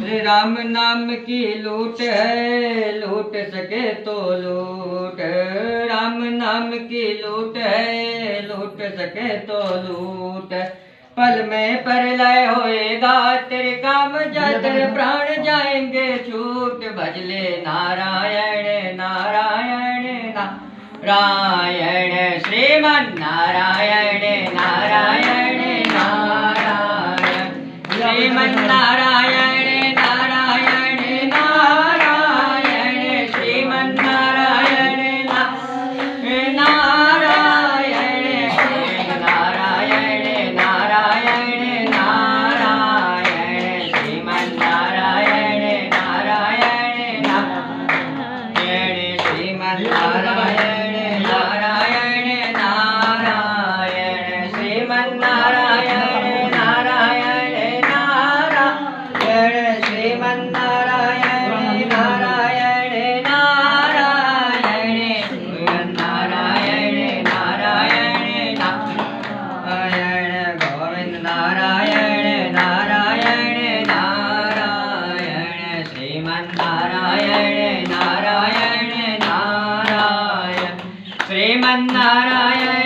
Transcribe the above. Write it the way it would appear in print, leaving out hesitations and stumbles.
श्री राम नाम की लूट है, लूट सके तो लूट। राम नाम की लूट है, लूट सके तो लूट। पल में प्रलय होएगा तेरे काम जा, तेरे प्राण जाएंगे छूट। भजले नारायण नारायण नारायण, श्रीमन नारायण नारायण नारायण, श्रीमन नारायण नारायण नारायण, श्रीमन नारायण नारायण, नारायण नारायण नारायण, श्रीमन नारायण नारायण नारायण, श्रीमन नारायण नारायण नारायण, श्रीमन नारायण नारायण नारायण, श्रीमन नारायण नारायण नारायण, श्रीमन नारायण नारायण नारायण, गोविंद नारायण नारायण नारायण, श्रीमन नारायण नारायण नारायण, श्रीमन नारायण।